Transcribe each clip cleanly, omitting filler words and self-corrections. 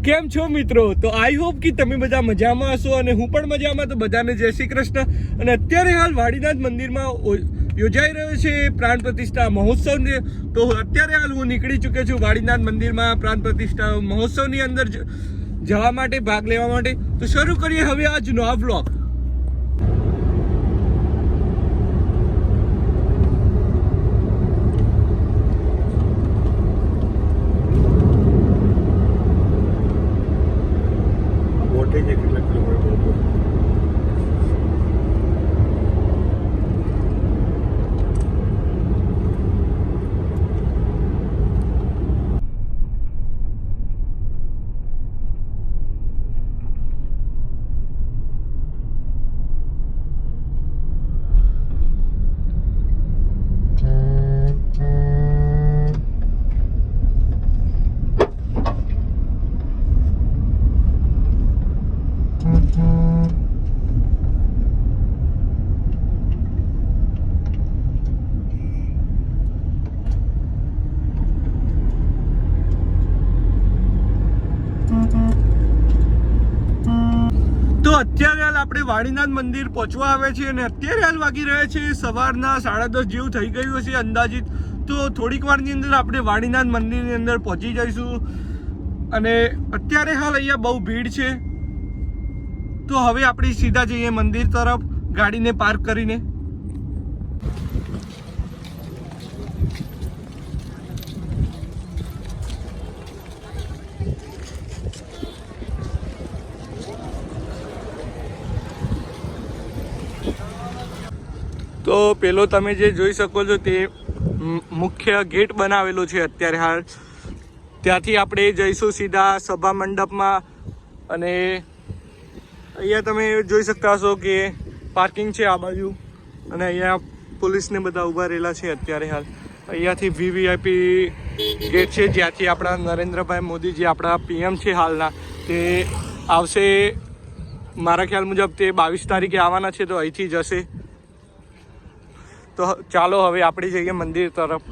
કેમ છો મિત્રો? તો આઈ હોપ કે તમે બધા મજામાં હશો અને હું પણ મજામાં. તો બધાને જય શ્રી કૃષ્ણ. અને અત્યારે હાલ વાડીનાથ મંદિરમાં યોજાઈ રહ્યો છે પ્રાણ પ્રતિષ્ઠા મહોત્સવ. તો અત્યારે હાલ હું નીકળી ચૂક્યો છું વાડીનાથ મંદિરમાં પ્રાણ પ્રતિષ્ઠા મહોત્સવની અંદર જવા માટે, ભાગ લેવા માટે. તો શરૂ કરીએ હવે આજનો આ વ્લોગ. તો અત્યારે હાલ આપણે વાડીનાથ મંદિર પહોંચવા આવે છે અને અત્યારે હાલ વાગી રહ્યા છે સવારના 10:30 જેવું થઈ ગયું હશે અંદાજિત. તો થોડીક વારની અંદર આપણે વાડીનાથ મંદિરની અંદર પહોંચી જઈશું અને અત્યારે હાલ અહીંયા બહુ ભીડ છે. તો હવે આપણે સીધા જઈએ મંદિર તરફ ગાડીને પાર્ક કરીને. તો પેલો તમે જે જોઈ શકો છો તે મુખ્ય ગેટ બનાવેલો છે અત્યારે હાલ. ત્યાંથી આપણે જઈશું સીધા સભા મંડપમાં. અને અહીંયા તમે જોઈ શકતા હશો કે પાર્કિંગ છે આ બાજુ અને અહીંયા પોલીસને બધા ઊભા રહેલા છે અત્યારે હાલ. અહીંયાથી VVIP ગેટ છે જ્યાંથી આપણા નરેન્દ્રભાઈ મોદી જે આપણા PM છે હાલના, તે આવશે. મારા ખ્યાલ મુજબ તે 22 તારીખે આવવાના છે, તો અહીંથી જશે. તો ચાલો હવે આપણે જઈએ મંદિર તરફ.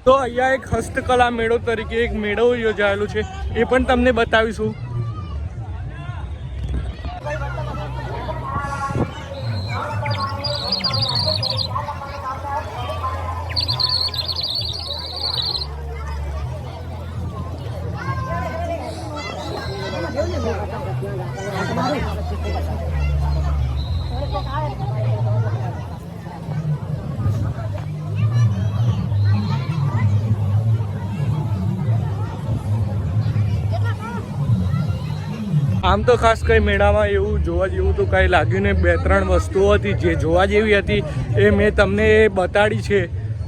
તો અહીંયા એક હસ્તકલા મેળો તરીકે એક મેળો યોજાયેલો છે, એ પણ તમને બતાવીશું. આમ તો ખાસ કંઈ મેળામાં એવું જોવા જેવું તો કાંઈ લાગ્યું ને. 2-3 વસ્તુઓ હતી જે જોવા જેવી હતી, એ મેં તમને બતાડી છે.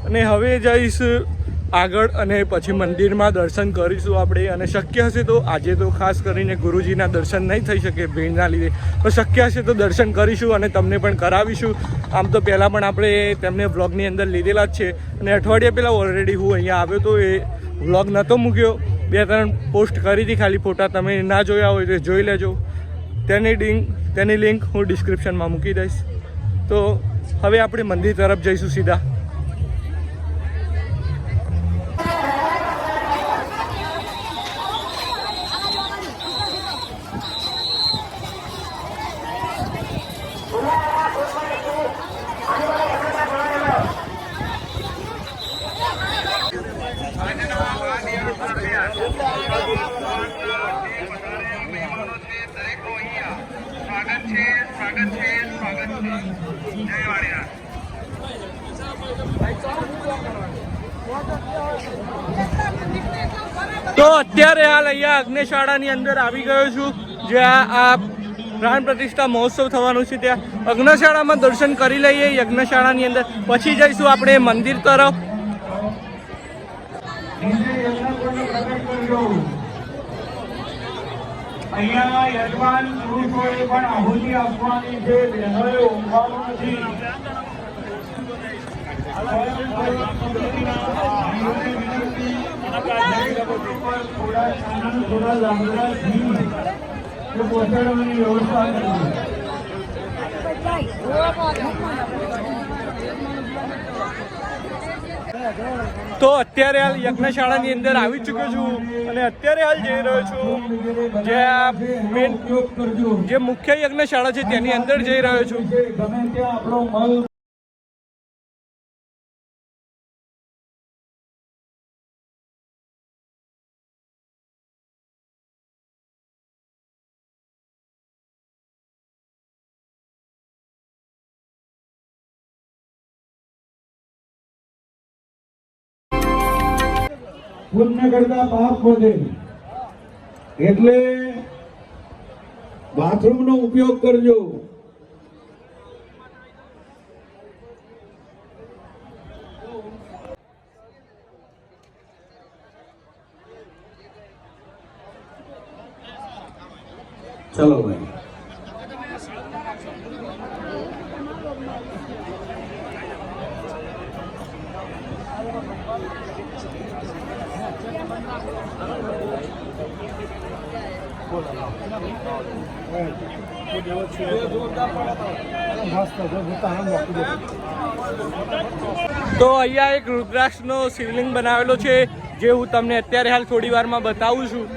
અને હવે જઈશ આગળ અને પછી મંદિરમાં દર્શન કરીશું આપણે. અને શક્ય હશે તો આજે તો ખાસ કરીને ગુરુજીના દર્શન નહીં થઈ શકે ભીડના લીધે, તો શક્ય હશે તો દર્શન કરીશું અને તમને પણ કરાવીશું. આમ તો પહેલાં પણ આપણે તેમને વ્લોગની અંદર લીધેલા જ છે. અને અઠવાડિયા પહેલાં ઓલરેડી હું અહીંયા આવ્યો તો એ વ્લોગ નહોતો મૂક્યો. 2-3 પોસ્ટ કરી હતી ખાલી ફોટા. તમે ના જોયા હોય તો જોઈ લેજો. તેની લિંક હું ડિસ્ક્રિપ્શનમાં મૂકી દઈશ. તો હવે આપણે મંદિર તરફ જઈશું સીધા. તો અત્યારે હાલ અહીંયા અગ્નિશાળાની અંદર આવી ગયો છું, જ્યાં આ પ્રાણ પ્રતિષ્ઠા મહોત્સવ થવાનું છે. ત્યાં અગ્નિશાળામાં દર્શન કરી લઈએ યજ્ઞશાળાની અંદર, પછી જઈશું આપણે મંદિર તરફ. અહીંયા યજમાન પુરુષોએ પણ આહુતિ આપવાની છે, બહેનોએ ઊંઘવાનું નથી. થોડા લાંબડા પહોંચાડવાની વ્યવસ્થા કરી. તો અત્યારે હાલ યજ્ઞશાળાની અંદર આવી ચૂક્યો છું અને અત્યારે હાલ જઈ રહ્યો છું જે આ મેન જે મુખ્ય યજ્ઞશાળા છે તેની અંદર જઈ રહ્યો છું. ગમે ત્યાં આપણો મલ પુણ્ય કરતા પાપ વધે એટલે બાથરૂમ નો ઉપયોગ કરજો. ચલો ભાઈ. તો અહીંયા એક રુદ્રાક્ષનો શિવલિંગ બનાવેલો છે જે હું તમને અત્યારે હાલ થોડી વારમાં બતાવું છું.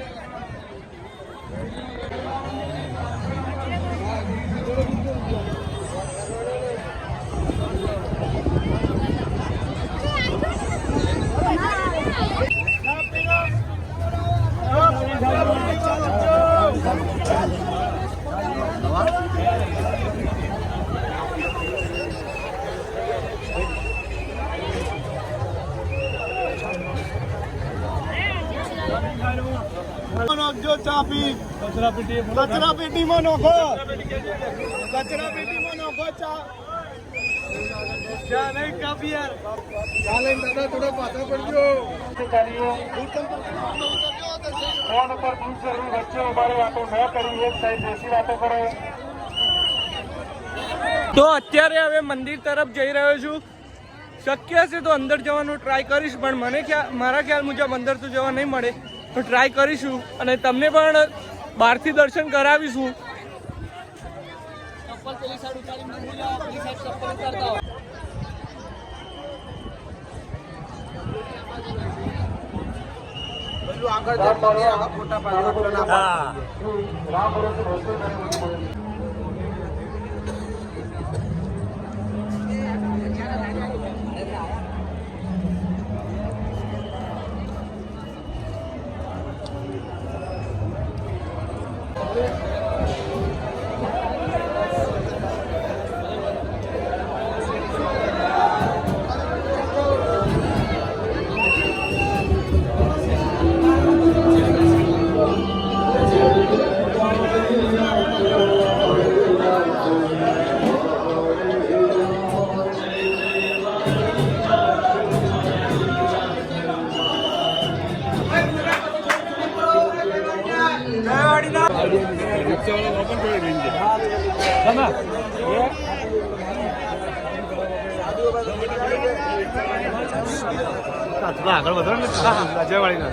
કચરા પેટીમાં નાખો ચા નહીં કપ યાર ચાલે દાદા થોડા પાછા પડજો. ફોન ઉપર દૂર વચ્ચે ઉભા વાતો ન કરી એક સાઈડ બેસી વાતો કરો. તો અત્યારે હવે મંદિર તરફ જઈ રહ્યો છું. શક્ય છે તો અંદર જવાનું ટ્રાય કરીશ પણ મારા ખ્યાલ મુજબ અંદર તો જવા નહીં મળે તો ટ્રાય કરીશું અને તમને પણ બહારથી દર્શન કરાવીશું. આગળ વધો ને જયવાળીના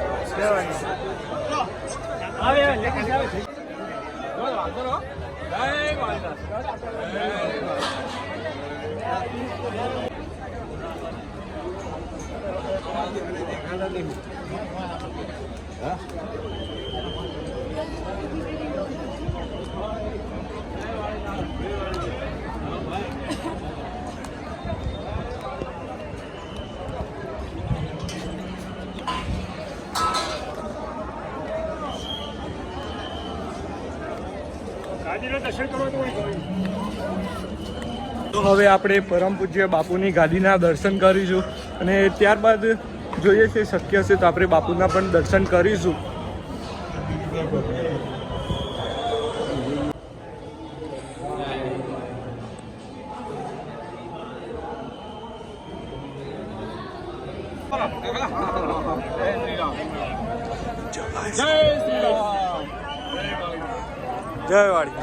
તો હવે આપણે પરમ પૂજ્ય બાપુની ગાદીના દર્શન કરીશું અને ત્યારબાદ જોઈએ છે શક્ય છે તો આપણે બાપુના પણ દર્શન કરીશું. જય વાળી.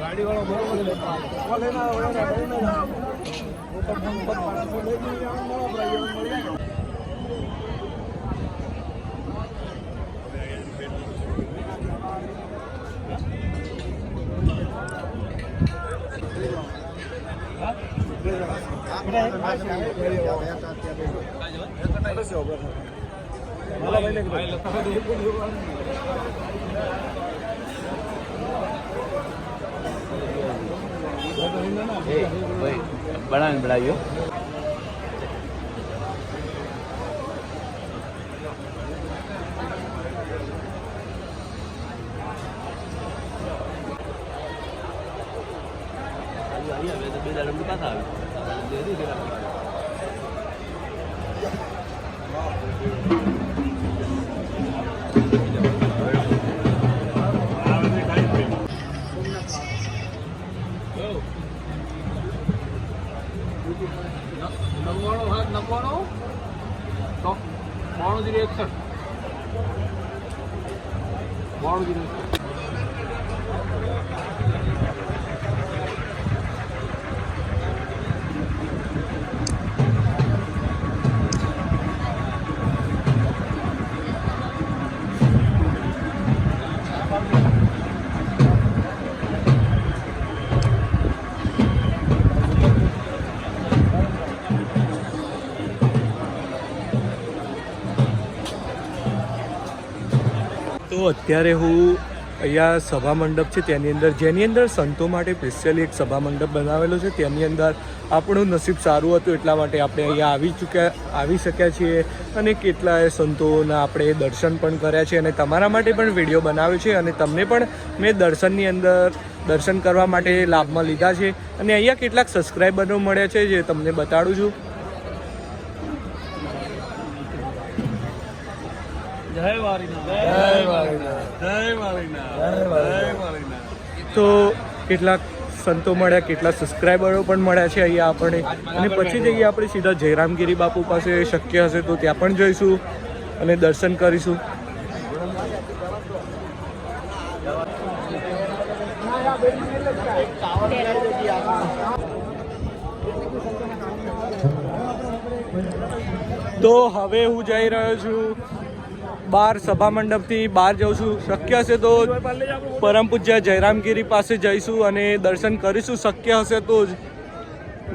ગાડી વાળો બરોબર बढ़ाइयो તો અત્યારે હું અહીંયા સભા મંડપ છે તેની અંદર, જેની અંદર સંતો માટે સ્પેશિયલી એક સભા મંડપ બનાવેલો છે. તેની અંદર આપણું નસીબ સારું હતું એટલા માટે આપણે અહીંયા આવી શક્યા છીએ અને કેટલાય સંતોના આપણે દર્શન પણ કર્યા છે અને તમારા માટે પણ વિડીયો બનાવ્યો છે અને તમને પણ મેં દર્શનની અંદર દર્શન કરવા માટે લાભમાં લીધા છે અને અહીંયા કેટલાક સબસ્ક્રાઈબરો મળ્યા છે જે તમને બતાડું છું. તો કેટલાક સંતો મળ્યા, કેટલાક સબસ્ક્રાઈબરો પણ મળ્યા છે અહીંયા આપણે અને પછી જઈએ આપણે સીધા જયરામગીરી બાપુ પાસે. શક્ય હશે તો ત્યાં પણ જઈશું અને દર્શન કરીશું. તો હવે હું જઈ રહ્યો છું બહાર, સભા મંડપથી બહાર જાઉં છું. શક્ય હશે તો પરમ પૂજ્ય જયરામગીરી પાસે જઈશું અને દર્શન કરીશું. શક્ય હશે તો જ,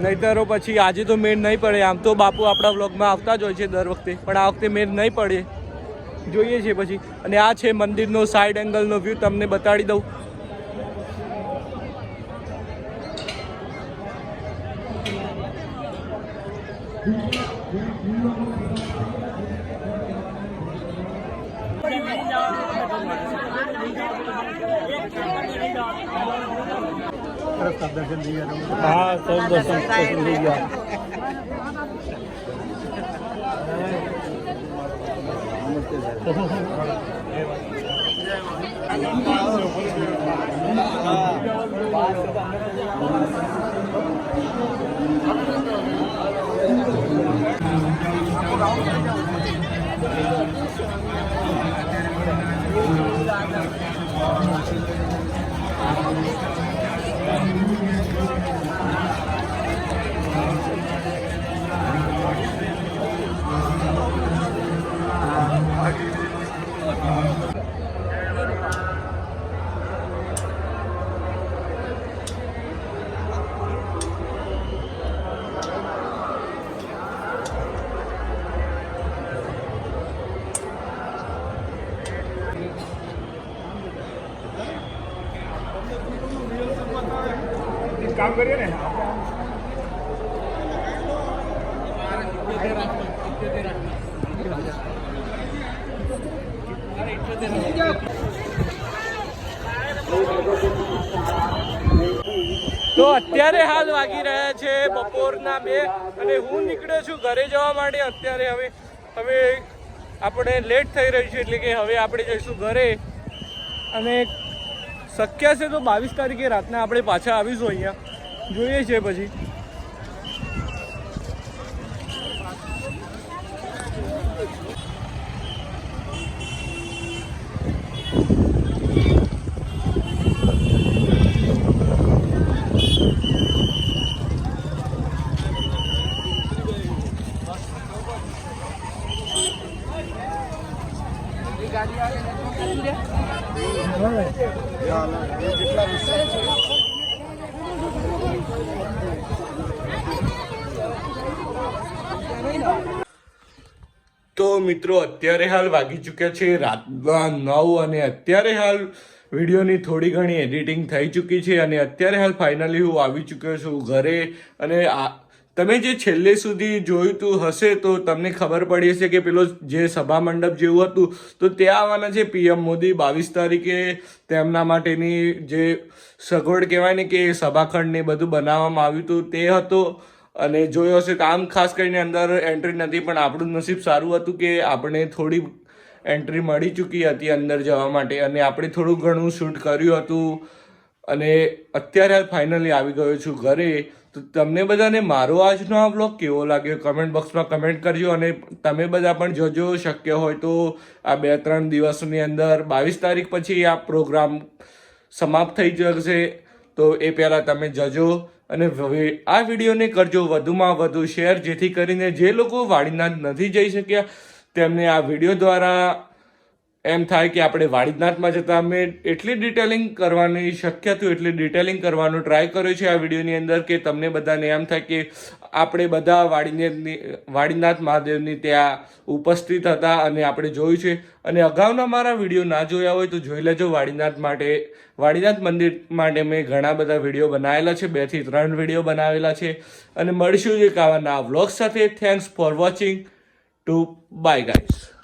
નહીંતર પછી આજે તો મેળ નહીં પડે. આમ તો બાપુ આપણા વ્લોગમાં આવતા જ હોય છે દર વખતે, પણ આ વખતે મેળ નહીં પડે. જોઈએ છીએ પછી. અને આ છે મંદિરનો સાઈડ એંગલનો વ્યૂ, તમને બતાડી દઉં. हाँ सब दर्शन થઈ ગયા. કામ કરીએ ને તો અત્યારે હાલ વાગી રહ્યા છે બપોરના 2 અને હું નીકળ્યો છું ઘરે જવા માટે. અત્યારે હવે આપણે લેટ થઈ રહ્યું છે એટલે કે હવે આપણે જઈશું ઘરે અને શક્ય છે તો 22 તારીખે રાતના આપણે પાછા આવીશું અહીંયા. જોઈએ છે પછી. તો મિત્રો અત્યારે હાલ વાગી ચૂક્યા છે રાતના 9 અને અત્યારે હાલ વિડીયોની થોડી ઘણી એડિટિંગ થઈ ચૂકી છે અને અત્યારે હાલ ફાઇનલી હું આવી ચૂક્યો છું ઘરે. અને તમે જે છેલ્લે સુધી જોયું તું હશે તો તમને ખબર પડી હશે કે પેલો જે સભા મંડપ જેવું હતું તો ત્યાં આવવાના છે પીએમ મોદી. 22 તારીખે તેમના માટેની જે સગવડ કહેવાય ને કે સભાખંડ ને બધું બનાવવામાં આવ્યું હતું તે હતો. અને જોયો હશે તો આમ ખાસ કરીને અંદર એન્ટ્રી નથી, પણ આપણું નસીબ સારું હતું કે આપણે થોડી એન્ટ્રી મળી ચૂકી હતી અંદર જવા માટે અને આપણે થોડું ઘણું શૂટ કર્યું હતું. અને અત્યારે ફાઇનલી આવી ગયો છું ઘરે. તો તમને બધાને મારો આજનો આ વ્લોગ કેવો લાગ્યો કમેન્ટ બોક્સમાં કમેન્ટ કરજો. અને તમે બધા પણ જોજો, શક્ય હોય તો આ 2-3 દિવસની અંદર 22 તારીખ પછી આ પ્રોગ્રામ સમાપ્ત થઈ જશે તો એ પહેલાં તમે જજો. અને આ વિડીયોને કરજો વધુમાં વધુ શેર, જેથી કરીને જે લોકો વાડીનાથ નથી જઈ શક્યા તેમને આ વિડીયો દ્વારા એમ થાય કે આપણે વાડીનાથમાં જતા. મેં એટલી ડિટેલિંગ કરવાની શક્ય હતું એટલી ડિટેલિંગ કરવાનું ટ્રાય કર્યો છે આ વિડીયોની અંદર કે તમને બધાને એમ થાય કે આપણે બધા વાડીનાથ મહાદેવની ત્યાં ઉપસ્થિત હતા અને આપણે જોયું છે. અને અગાઉના મારા વિડીયો ના જોયા હોય તો જોઈ લેજો. વાડીનાથ મંદિર માટે મેં ઘણા બધા વિડીયો બનાવેલા છે, 2 થી 3 વિડીયો બનાવેલા છે. અને મળીશું એક આવા નવા વ્લોગ સાથે. Thanks for watching. By guys.